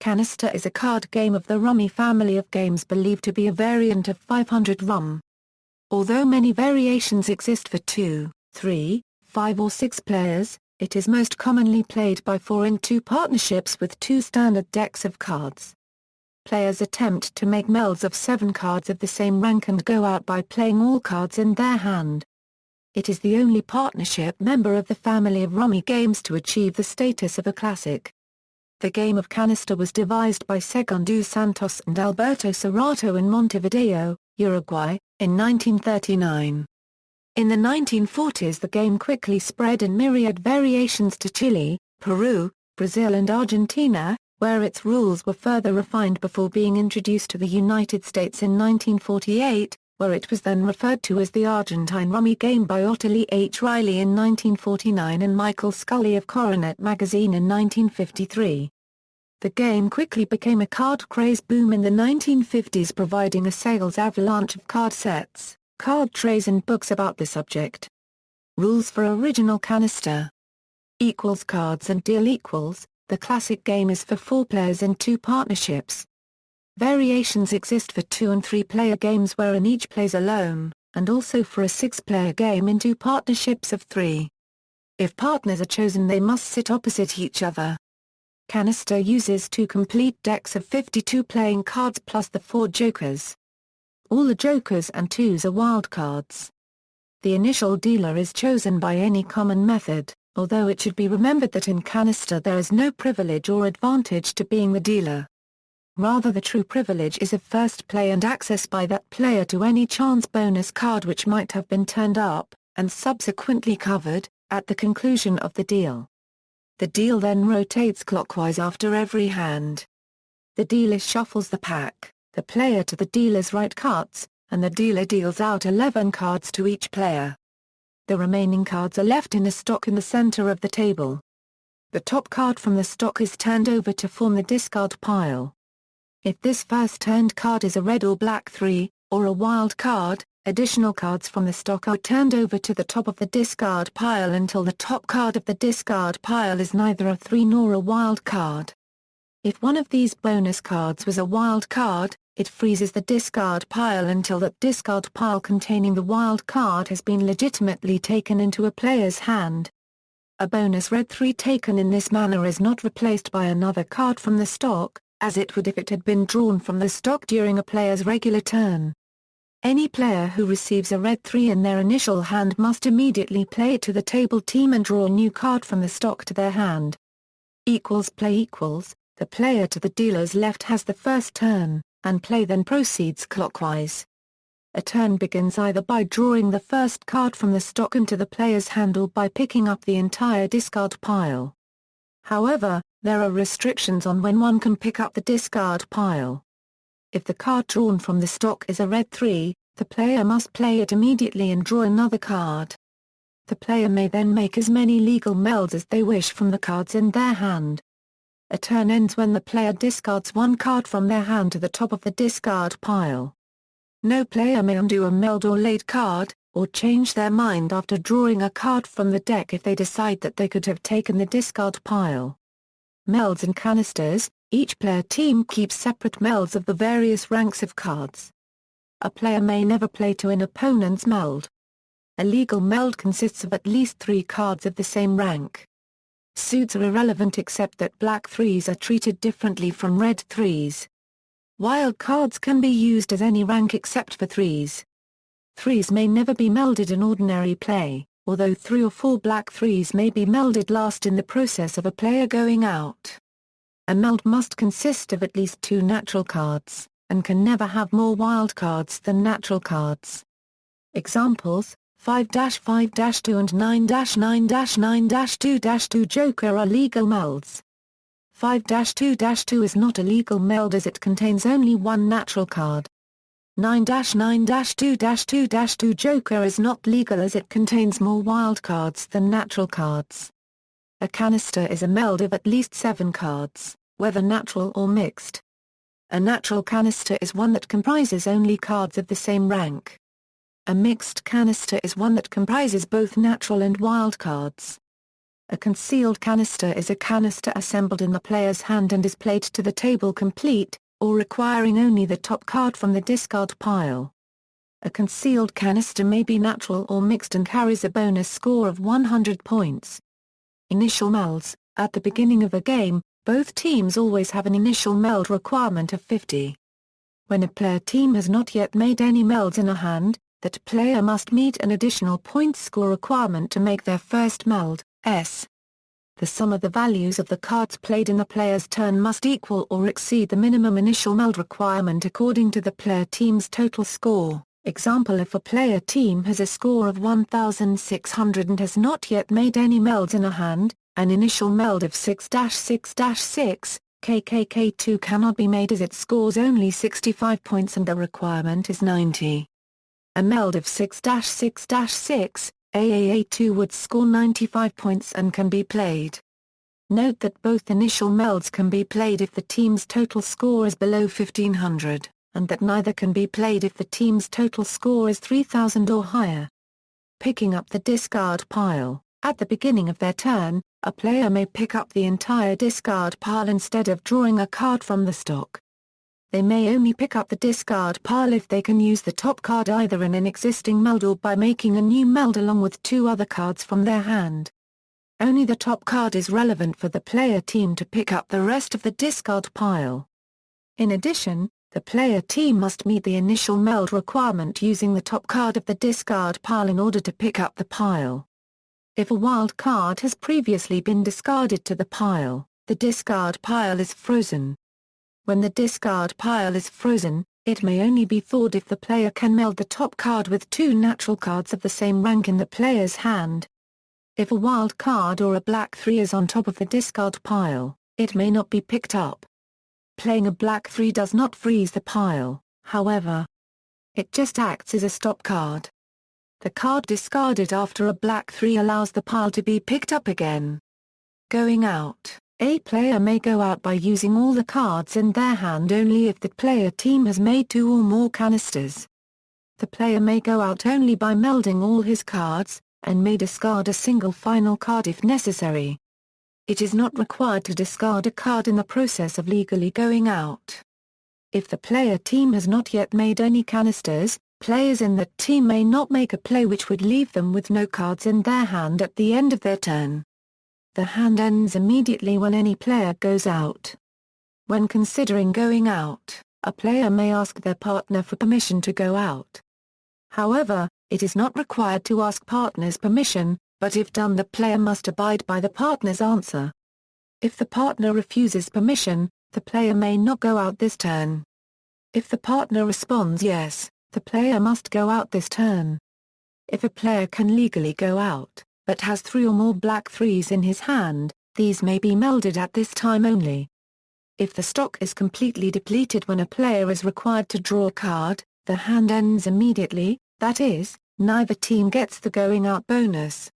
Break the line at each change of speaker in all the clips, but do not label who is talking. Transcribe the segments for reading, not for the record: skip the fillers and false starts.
Canasta is a card game of the Rummy family of games believed to be a variant of 500 Rum. Although many variations exist for 2, 3, 5 or 6 players, it is most commonly played by 4 in 2 partnerships with 2 standard decks of cards. Players attempt to make melds of 7 cards of the same rank and go out by playing all cards in their hand. It is the only partnership member of the family of Rummy games to achieve the status of a classic. The game of Canasta was devised by Segundo Santos and Alberto Serrato in Montevideo, Uruguay, in 1939. In the 1940s the game quickly spread in myriad variations to Chile, Peru, Brazil and Argentina, where its rules were further refined before being introduced to the United States in 1948, where it was then referred to as the Argentine Rummy game by Ottilie H. Reilly in 1949 and Michael Scully of Coronet magazine in 1953. The game quickly became a card craze boom in the 1950s, providing a sales avalanche of card sets, card trays and books about the subject. Rules for original Canasta. Equals cards and deal equals. The classic game is for 4 players in 2 partnerships. Variations exist for 2 and 3 player games wherein each plays alone, and also for a 6-player game in 2 partnerships of 3. If partners are chosen they must sit opposite each other. Canasta uses 2 complete decks of 52 playing cards plus the 4 jokers. All the jokers and 2s are wild cards. The initial dealer is chosen by any common method, although it should be remembered that in Canasta there is no privilege or advantage to being the dealer. Rather the true privilege is of first play and access by that player to any chance bonus card which might have been turned up, and subsequently covered, at the conclusion of the deal. The deal then rotates clockwise after every hand. The dealer shuffles the pack, the player to the dealer's right cuts, and the dealer deals out 11 cards to each player. The remaining cards are left in a stock in the center of the table. The top card from the stock is turned over to form the discard pile. If this first turned card is a red or black 3, or a wild card, additional cards from the stock are turned over to the top of the discard pile until the top card of the discard pile is neither a 3 nor a wild card. If one of these bonus cards was a wild card, it freezes the discard pile until that discard pile containing the wild card has been legitimately taken into a player's hand. A bonus red 3 taken in this manner is not replaced by another card from the stock, as it would if it had been drawn from the stock during a player's regular turn. Any player who receives a red 3 in their initial hand must immediately play it to the table team and draw a new card from the stock to their hand. Equals play equals, the player to the dealer's left has the first turn, and play then proceeds clockwise. A turn begins either by drawing the first card from the stock into the player's hand or by picking up the entire discard pile. However, there are restrictions on when one can pick up the discard pile. If the card drawn from the stock is a red 3, the player must play it immediately and draw another card. The player may then make as many legal melds as they wish from the cards in their hand. A turn ends when the player discards one card from their hand to the top of the discard pile. No player may undo a meld or laid card, or change their mind after drawing a card from the deck if they decide that they could have taken the discard pile. Melds and canisters, each player team keeps separate melds of the various ranks of cards. A player may never play to an opponent's meld. A legal meld consists of at least 3 cards of the same rank. Suits are irrelevant except that black 3s are treated differently from red 3s. Wild cards can be used as any rank except for 3s. 3s may never be melded in ordinary play, although 3 or 4 black 3s may be melded last in the process of a player going out. A meld must consist of at least 2 natural cards, and can never have more wild cards than natural cards. Examples: 5-5-2 and 9-9-9-2-2 Joker are legal melds. 5-2-2 is not a legal meld as it contains only 1 natural card. 9-9-2-2 Joker is not legal as it contains more wild cards than natural cards. A canister is a meld of at least 7 cards, whether natural or mixed. A natural canister is one that comprises only cards of the same rank. A mixed canister is one that comprises both natural and wild cards. A concealed canister is a canister assembled in the player's hand and is played to the table complete, or requiring only the top card from the discard pile. A concealed canister may be natural or mixed and carries a bonus score of 100 points. Initial melds. At the beginning of a game, both teams always have an initial meld requirement of 50. When a player team has not yet made any melds in a hand, that player must meet an additional point score requirement to make their first meld. The sum of the values of the cards played in the player's turn must equal or exceed the minimum initial meld requirement according to the player team's total score. Example: if a player team has a score of 1,600 and has not yet made any melds in a hand, an initial meld of 6-6-6, KKK2 cannot be made as it scores only 65 points and the requirement is 90. A meld of 6-6-6, AAA2 would score 95 points and can be played. Note that both initial melds can be played if the team's total score is below 1,500, and that neither can be played if the team's total score is 3,000 or higher. Picking up the discard pile. At the beginning of their turn, a player may pick up the entire discard pile instead of drawing a card from the stock. They may only pick up the discard pile if they can use the top card either in an existing meld or by making a new meld along with two other cards from their hand. Only the top card is relevant for the player team to pick up the rest of the discard pile. In addition, the player team must meet the initial meld requirement using the top card of the discard pile in order to pick up the pile. If a wild card has previously been discarded to the pile, the discard pile is frozen. When the discard pile is frozen, it may only be thawed if the player can meld the top card with two natural cards of the same rank in the player's hand. If a wild card or a black 3 is on top of the discard pile, it may not be picked up. Playing a black 3 does not freeze the pile, however. It just acts as a stop card. The card discarded after a black 3 allows the pile to be picked up again. Going out. A player may go out by using all the cards in their hand only if the player team has made 2 or more canisters. The player may go out only by melding all his cards, and may discard a single final card if necessary. It is not required to discard a card in the process of legally going out. If the player team has not yet made any canisters, players in that team may not make a play which would leave them with no cards in their hand at the end of their turn. The hand ends immediately when any player goes out. When considering going out, a player may ask their partner for permission to go out. However, it is not required to ask partner's permission, but if done the player must abide by the partner's answer. If the partner refuses permission, the player may not go out this turn. If the partner responds yes, the player must go out this turn. If a player can legally go out, but has 3 or more black 3s in his hand, these may be melded at this time only. If the stock is completely depleted when a player is required to draw a card, the hand ends immediately, that is, neither team gets the going out bonus.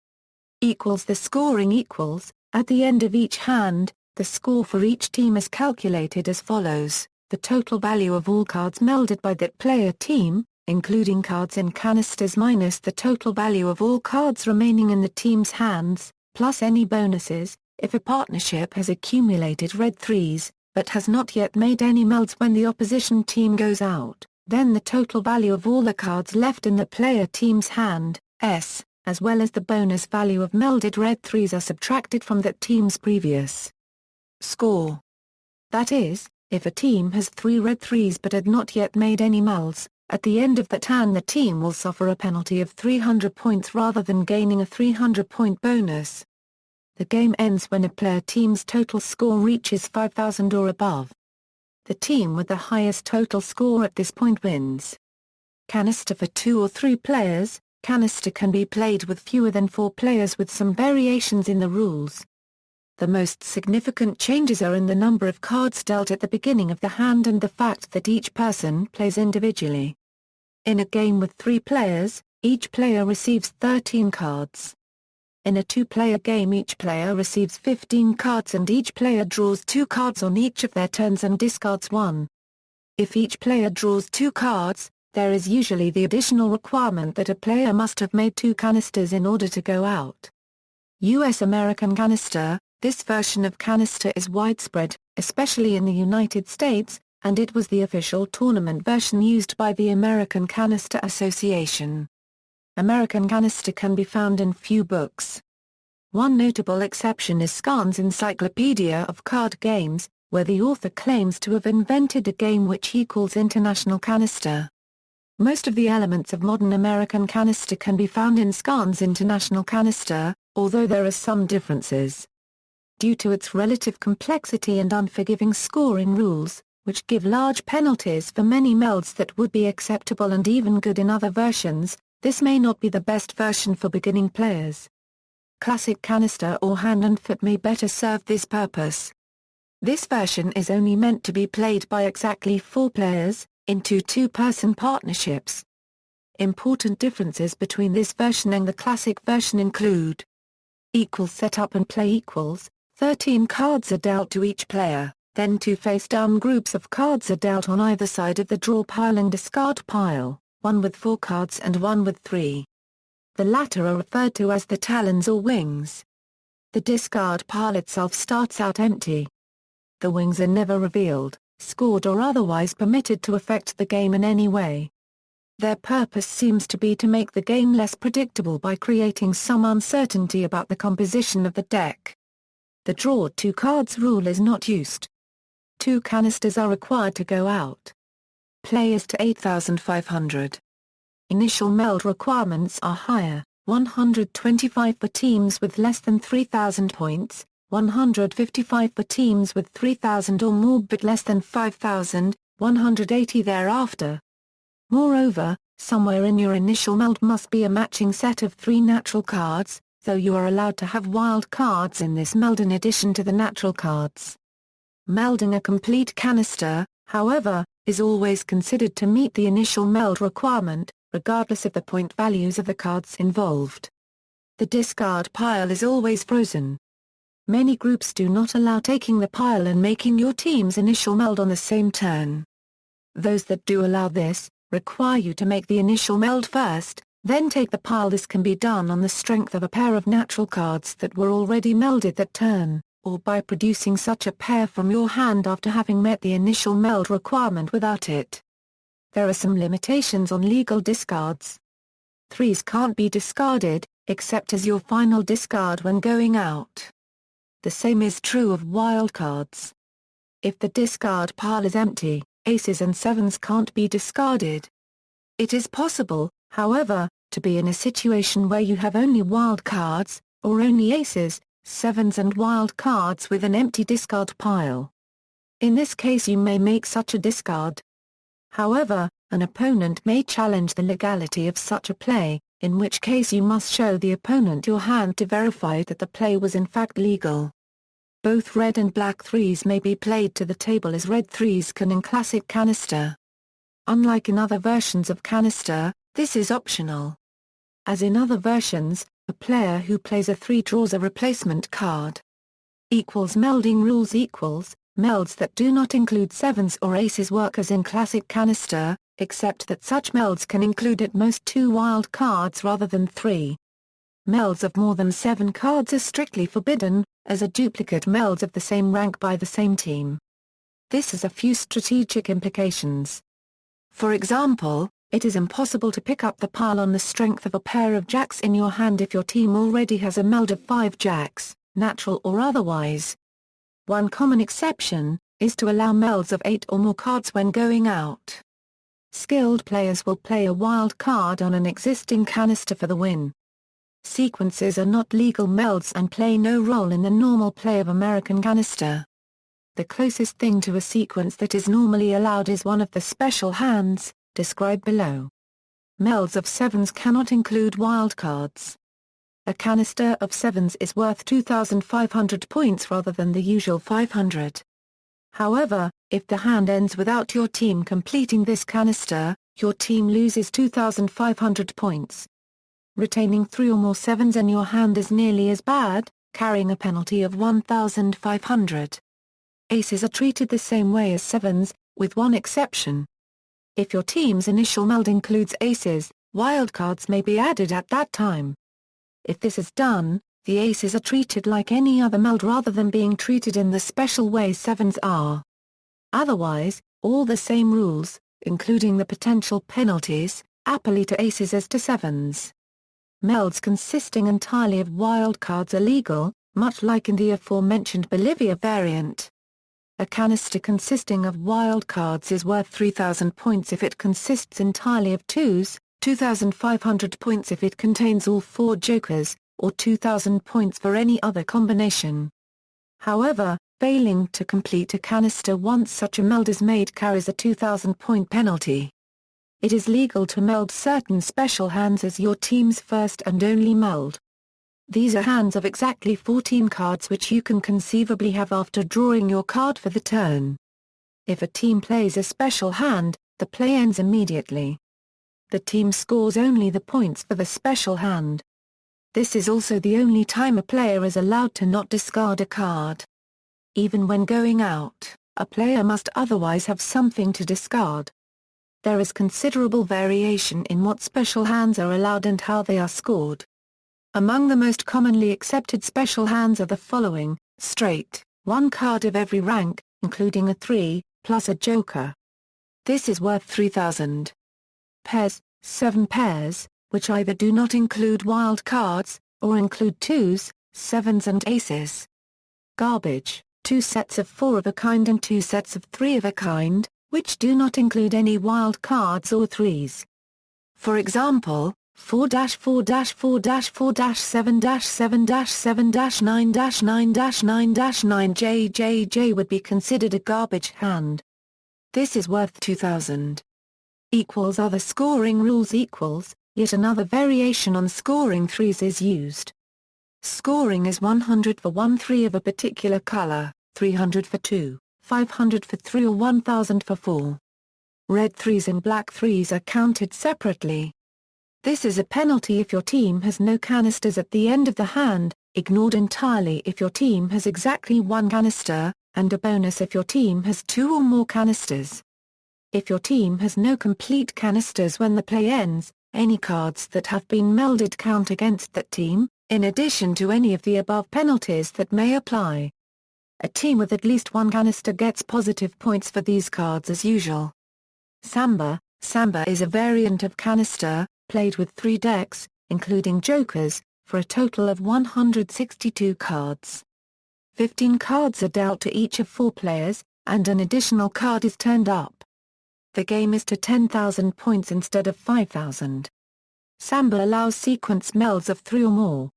The scoring equals, at the end of each hand, the score for each team is calculated as follows: the total value of all cards melded by that player team, including cards in canisters minus the total value of all cards remaining in the team's hands, plus any bonuses. If a partnership has accumulated red 3s, but has not yet made any melds when the opposition team goes out, then the total value of all the cards left in the player team's hand, as well as the bonus value of melded red 3s are subtracted from that team's previous score. That is, if a team has 3 red 3s but had not yet made any melds, at the end of that turn the team will suffer a penalty of 300 points rather than gaining a 300-point bonus. The game ends when a player team's total score reaches 5,000 or above. The team with the highest total score at this point wins. Canister for 2 or 3 players. Canister can be played with fewer than 4 players with some variations in the rules. The most significant changes are in the number of cards dealt at the beginning of the hand and the fact that each person plays individually. In a game with 3 players, each player receives 13 cards. In a 2-player game each player receives 15 cards and each player draws 2 cards on each of their turns and discards 1. If each player draws 2 cards, there is usually the additional requirement that a player must have made 2 canisters in order to go out. U.S. American Canister. This version of Canister is widespread, especially in the United States, and it was the official tournament version used by the American Canister Association. American Canister can be found in few books. One notable exception is Scan's Encyclopedia of Card Games, where the author claims to have invented a game which he calls International Canister. Most of the elements of modern American Canister can be found in Scan's International Canister, although there are some differences. Due to its relative complexity and unforgiving scoring rules, which give large penalties for many melds that would be acceptable and even good in other versions, this may not be the best version for beginning players. Classic Canister or Hand and Foot may better serve this purpose. This version is only meant to be played by exactly 4 players, in two-person partnerships. Important differences between this version and the classic version include: equal setup and play equals. 13 cards are dealt to each player, then 2 face-down groups of cards are dealt on either side of the draw pile and discard pile, one with 4 cards and one with 3. The latter are referred to as the talons or wings. The discard pile itself starts out empty. The wings are never revealed, scored or otherwise permitted to affect the game in any way. Their purpose seems to be to make the game less predictable by creating some uncertainty about the composition of the deck. The draw 2 cards rule is not used. 2 canisters are required to go out. Players to 8,500. Initial meld requirements are higher, 125 for teams with less than 3,000 points, 155 for teams with 3,000 or more but less than 5,000, 180 thereafter. Moreover, somewhere in your initial meld must be a matching set of 3 natural cards, though you are allowed to have wild cards in this meld in addition to the natural cards. Melding a complete canister, however, is always considered to meet the initial meld requirement, regardless of the point values of the cards involved. The discard pile is always frozen. Many groups do not allow taking the pile and making your team's initial meld on the same turn. Those that do allow this, require you to make the initial meld first, then take the pile. This can be done on the strength of a pair of natural cards that were already melded that turn, or by producing such a pair from your hand after having met the initial meld requirement without it. There are some limitations on legal discards. 3s can't be discarded, except as your final discard when going out. The same is true of wild cards. If the discard pile is empty, aces and 7s can't be discarded. It is possible, however, to be in a situation where you have only wild cards, or only aces, 7s and wild cards with an empty discard pile. In this case you may make such a discard. However, an opponent may challenge the legality of such a play, in which case you must show the opponent your hand to verify that the play was in fact legal. Both red and black 3s may be played to the table as red 3s can in classic canister. Unlike in other versions of canister, this is optional. As in other versions, a player who plays a 3 draws a replacement card. Melding rules melds that do not include 7s or aces work as in classic canister, except that such melds can include at most 2 wild cards rather than 3. Melds of more than 7 cards are strictly forbidden, as are duplicate melds of the same rank by the same team. This has a few strategic implications. For example, it is impossible to pick up the pile on the strength of a pair of jacks in your hand if your team already has a meld of 5 jacks, natural or otherwise. One common exception is to allow melds of 8 or more cards when going out. Skilled players will play a wild card on an existing canister for the win. Sequences are not legal melds and play no role in the normal play of American canister. The closest thing to a sequence that is normally allowed is one of the special hands, described below. Melds of 7s cannot include wild cards. A canister of 7s is worth 2,500 points rather than the usual 500. However, if the hand ends without your team completing this canister, your team loses 2,500 points. Retaining 3 or more 7s in your hand is nearly as bad, carrying a penalty of 1,500. Aces are treated the same way as 7s, with one exception. If your team's initial meld includes aces, wildcards may be added at that time. If this is done, the aces are treated like any other meld rather than being treated in the special way sevens are. Otherwise, all the same rules, including the potential penalties, apply to aces as to sevens. Melds consisting entirely of wild cards are legal, much like in the aforementioned Bolivia variant. A canister consisting of wild cards is worth 3,000 points if it consists entirely of twos, 2,500 points if it contains all four jokers, or 2,000 points for any other combination. However, failing to complete a canister once such a meld is made carries a 2,000-point penalty. It is legal to meld certain special hands as your team's first and only meld. These are hands of exactly 14 cards which you can conceivably have after drawing your card for the turn. If a team plays a special hand, the play ends immediately. The team scores only the points for the special hand. This is also the only time a player is allowed to not discard a card. Even when going out, a player must otherwise have something to discard. There is considerable variation in what special hands are allowed and how they are scored. Among the most commonly accepted special hands are the following: straight, one card of every rank, including a 3, plus a joker. This is worth 3,000. Pairs, 7 pairs, which either do not include wild cards, or include twos, sevens and aces. Garbage, 2 sets of 4 of a kind and 2 sets of 3 of a kind, which do not include any wild cards or threes. For example, 4-4-4-7-7-7-9-9-9-9-9JJJ would be considered a garbage hand. This is worth 2,000. Other scoring rules yet another variation on scoring threes is used. Scoring is 100 for 1 3 of a particular color, 300 for 2, 500 for 3 or 1,000 for 4. Red threes and black threes are counted separately. This is a penalty if your team has no canisters at the end of the hand, ignored entirely if your team has exactly 1 canister, and a bonus if your team has 2 or more canisters. If your team has no complete canisters when the play ends, any cards that have been melded count against that team, in addition to any of the above penalties that may apply. A team with at least 1 canister gets positive points for these cards as usual. Samba is a variant of canister, played with 3 decks, including jokers, for a total of 162 cards. 15 cards are dealt to each of 4 players, and an additional card is turned up. The game is to 10,000 points instead of 5,000. Samba allows sequence melds of 3 or more.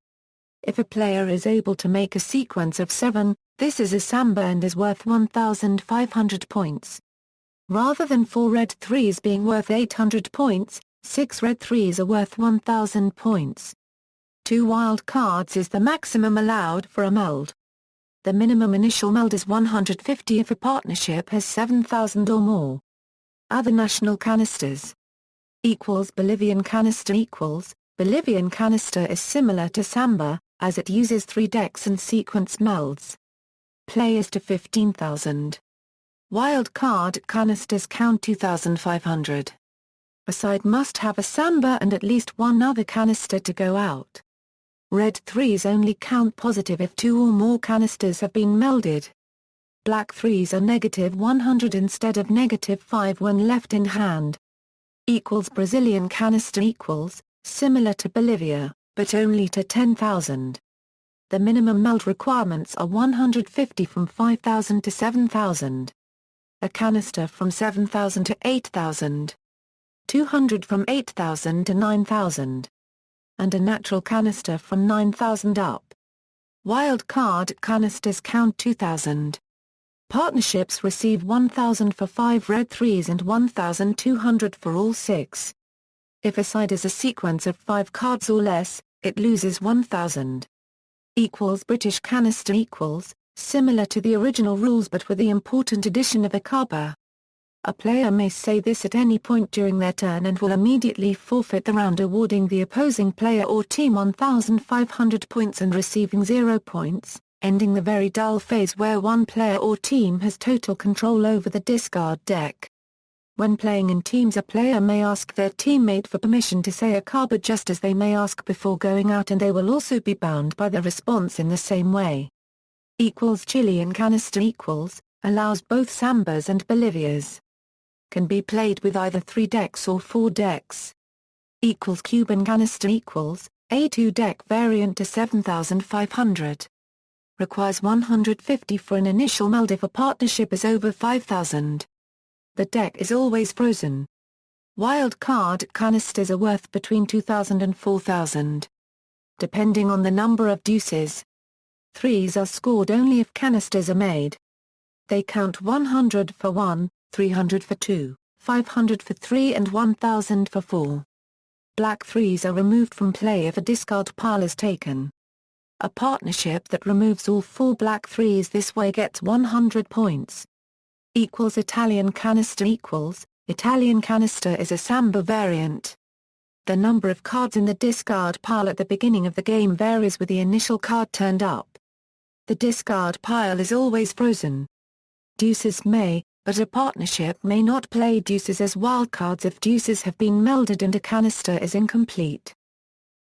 If a player is able to make a sequence of 7, this is a samba and is worth 1,500 points. Rather than 4 red threes being worth 800 points, 6 red threes are worth 1,000 points. 2 wild cards is the maximum allowed for a meld. The minimum initial meld is 150 if a partnership has 7,000 or more. Other national canisters. Bolivian canister Bolivian canister is similar to samba, as it uses 3 decks and sequence melds. Play is to 15,000. Wild card canisters count 2,500. A side must have a samba and at least 1 other canister to go out. Red threes only count positive if 2 or more canisters have been melded. Black threes are -100 instead of -5 when left in hand. Brazilian canister similar to Bolivia, but only to 10,000. The minimum meld requirements are 150 from 5,000 to 7,000. A canister from 7,000 to 8,000. 200 from 8,000 to 9,000. And a natural canister from 9,000 up. Wild card canisters count 2,000. Partnerships receive 1,000 for 5 red threes and 1,200 for all 6. If a side is a sequence of 5 cards or less, it loses 1,000. British canister similar to the original rules but with the important addition of a carper. A player may say this at any point during their turn and will immediately forfeit the round, awarding the opposing player or team 1,500 points and receiving 0 points, ending the very dull phase where one player or team has total control over the discard deck. When playing in teams, a player may ask their teammate for permission to say a card, but just as they may ask before going out, and they will also be bound by the response in the same way. Chilean canister allows both sambas and bolivias. Can be played with either 3 decks or 4 decks. Cuban canister a 2-deck variant to 7,500. Requires 150 for an initial meld if a partnership is over 5,000. The deck is always frozen. Wild card canisters are worth between 2,000 and 4,000. Depending on the number of deuces. 3s are scored only if canisters are made. They count 100 for 1, 300 for 2, 500 for 3 and 1,000 for 4. Black 3s are removed from play if a discard pile is taken. A partnership that removes all 4 black 3s this way gets 100 points. Italian canister Italian canister is a samba variant. The number of cards in the discard pile at the beginning of the game varies with the initial card turned up. The discard pile is always frozen. Deuces may, but a partnership may not play deuces as wildcards if deuces have been melded and a canister is incomplete.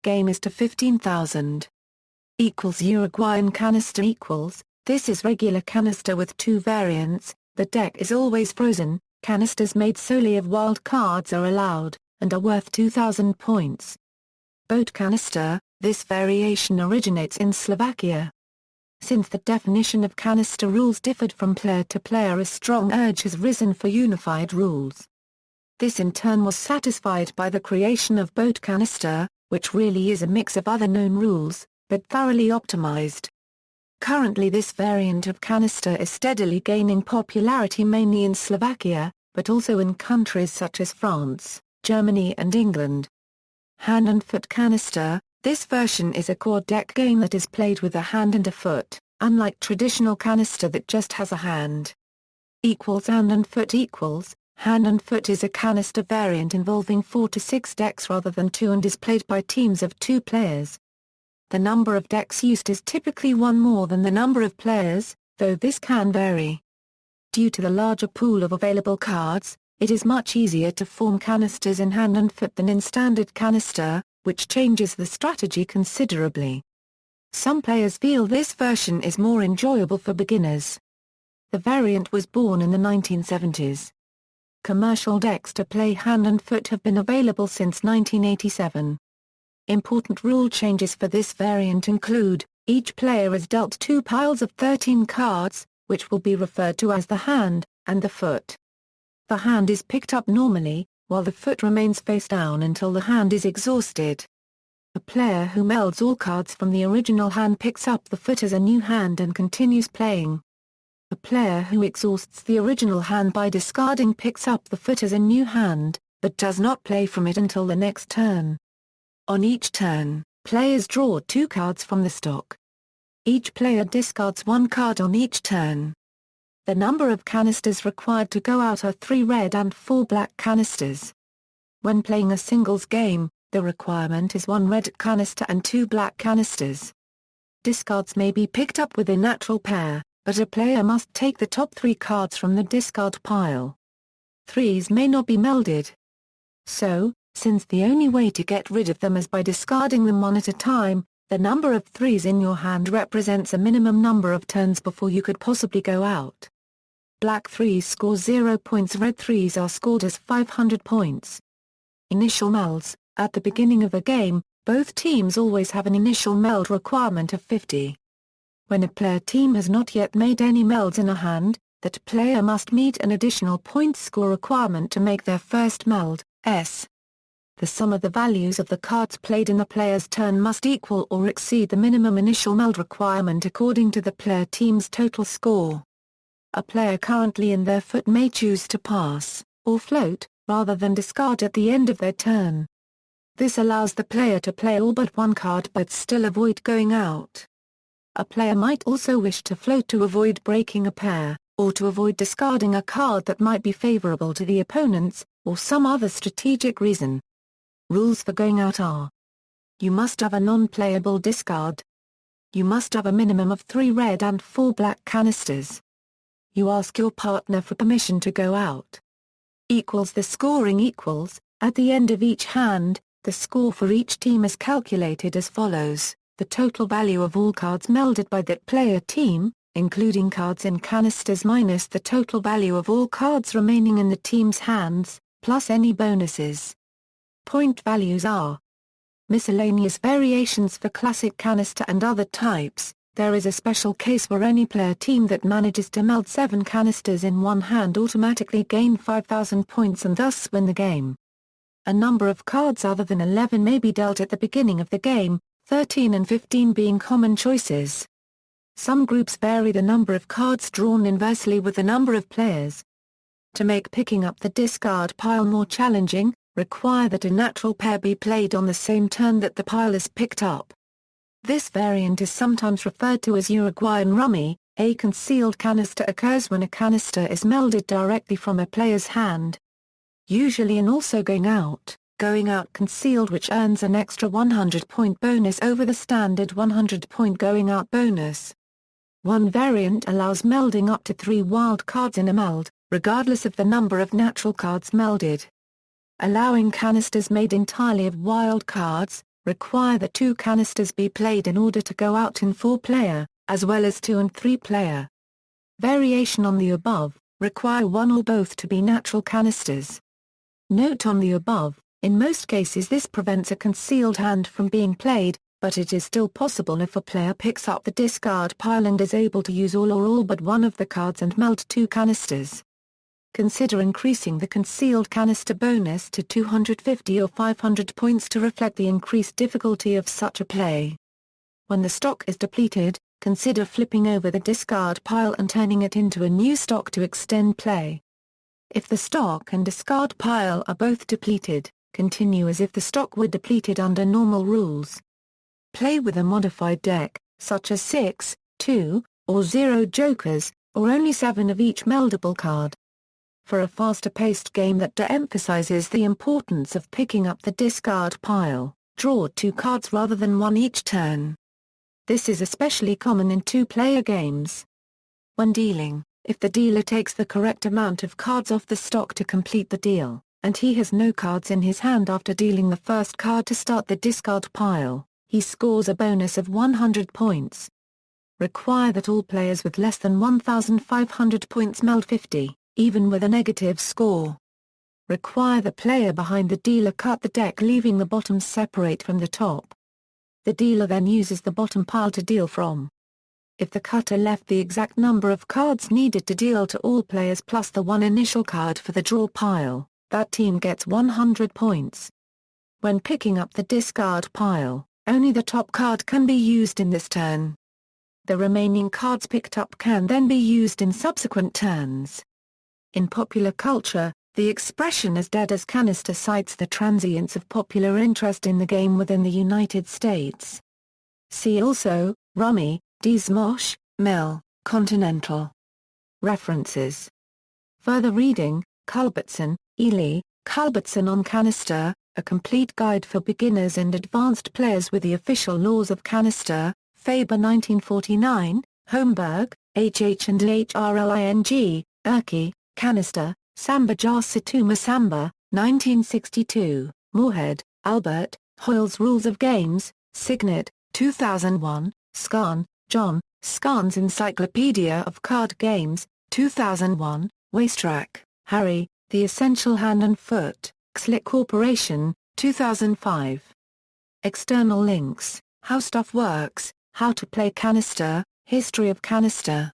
Game is to 15,000. Uruguayan canister this is regular canister with 2 variants. The deck is always frozen. Canisters made solely of wild cards are allowed, and are worth 2,000 points. Boat canister, this variation originates in Slovakia. Since the definition of canister rules differed from player to player, a strong urge has risen for unified rules. This in turn was satisfied by the creation of boat canister, which really is a mix of other known rules, but thoroughly optimized. Currently this variant of canister is steadily gaining popularity mainly in Slovakia, but also in countries such as France, Germany and England. Hand and foot canister, this version is a core deck game that is played with a hand and a foot, unlike traditional canister that just has a hand. Hand and foot hand and foot is a canister variant involving 4 to 6 decks rather than 2 and is played by teams of 2 players. The number of decks used is typically 1 more than the number of players, though this can vary. Due to the larger pool of available cards, it is much easier to form canisters in hand and foot than in standard canister, which changes the strategy considerably. Some players feel this version is more enjoyable for beginners. The variant was born in the 1970s. Commercial decks to play hand and foot have been available since 1987. Important rule changes for this variant include, each player is dealt 2 piles of 13 cards, which will be referred to as the hand, and the foot. The hand is picked up normally, while the foot remains face down until the hand is exhausted. A player who melds all cards from the original hand picks up the foot as a new hand and continues playing. A player who exhausts the original hand by discarding picks up the foot as a new hand, but does not play from it until the next turn. On each turn, players draw 2 cards from the stock. Each player discards 1 card on each turn. The number of canisters required to go out are 3 red and 4 black canisters. When playing a singles game, the requirement is 1 red canister and 2 black canisters. Discards may be picked up with a natural pair, but a player must take the top 3 cards from the discard pile. 3s may not be melded. So, since the only way to get rid of them is by discarding them one at a time, the number of 3s in your hand represents a minimum number of turns before you could possibly go out. Black 3s score 0 points, red 3s are scored as 500 points. Initial melds, at the beginning of a game, both teams always have an initial meld requirement of 50. When a player team has not yet made any melds in a hand, that player must meet an additional point score requirement to make their first meld, S. The sum of the values of the cards played in the player's turn must equal or exceed the minimum initial meld requirement according to the player team's total score. A player currently in their foot may choose to pass, or float, rather than discard at the end of their turn. This allows the player to play all but 1 card but still avoid going out. A player might also wish to float to avoid breaking a pair, or to avoid discarding a card that might be favorable to the opponents, or some other strategic reason. Rules for going out are: you must have a non-playable discard. You must have a minimum of 3 red and 4 black canisters. You ask your partner for permission to go out. equals the scoring equals. At the end of each hand, the score for each team is calculated as follows: the total value of all cards melded by that player team, including cards in canisters, minus the total value of all cards remaining in the team's hands, plus any bonuses. Point values are miscellaneous variations for classic canister and other types. There is a special case where any player team that manages to meld 7 canisters in one hand automatically gain 5,000 points and thus win the game. A number of cards other than 11 may be dealt at the beginning of the game, 13 and 15 being common choices. Some groups vary the number of cards drawn inversely with the number of players. To make picking up the discard pile more challenging, require that a natural pair be played on the same turn that the pile is picked up. This variant is sometimes referred to as Uruguayan Rummy. A concealed canister occurs when a canister is melded directly from a player's hand. Usually and also going out concealed, which earns an extra 100-point bonus over the standard 100-point going out bonus. One variant allows melding up to 3 wild cards in a meld, regardless of the number of natural cards melded. Allowing canisters made entirely of wild cards, require that 2 canisters be played in order to go out in 4-player, as well as 2 and 3-player. Variation on the above, require 1 or both to be natural canisters. Note on the above, in most cases this prevents a concealed hand from being played, but it is still possible if a player picks up the discard pile and is able to use all or all but one of the cards and meld 2 canisters. Consider increasing the concealed canister bonus to 250 or 500 points to reflect the increased difficulty of such a play. When the stock is depleted, consider flipping over the discard pile and turning it into a new stock to extend play. If the stock and discard pile are both depleted, continue as if the stock were depleted under normal rules. Play with a modified deck, such as 6, 2, or 0 jokers, or only 7 of each meldable card. For a faster-paced game that de-emphasizes the importance of picking up the discard pile, draw 2 cards rather than 1 each turn. This is especially common in 2-player games. When dealing, if the dealer takes the correct amount of cards off the stock to complete the deal, and he has no cards in his hand after dealing the first card to start the discard pile, he scores a bonus of 100 points. Require that all players with less than 1,500 points meld 50. Even with a negative score. Require the player behind the dealer cut the deck, leaving the bottoms separate from the top. The dealer then uses the bottom pile to deal from. If the cutter left the exact number of cards needed to deal to all players plus the 1 initial card for the draw pile, that team gets 100 points. When picking up the discard pile, only the top card can be used in this turn. The remaining cards picked up can then be used in subsequent turns. In popular culture, the expression "as dead as canister" cites the transience of popular interest in the game within the United States. See also, Rummy, Des Moches, Mill, Continental. References. Further reading, Culbertson, Ely, Culbertson on Canister, A Complete Guide for Beginners and Advanced Players with the Official Laws of Canister, Faber 1949, Holmberg, H. and Hrling, Urki, Canister, Samba Jar Situma Samba, 1962, Moorhead, Albert, Hoyle's Rules of Games, Signet, 2001, Scarn, John, Scarn's Encyclopedia of Card Games, 2001, Wastrack, Harry, The Essential Hand and Foot, Xlic Corporation, 2005. External links, How Stuff Works, How to Play Canister, History of Canister.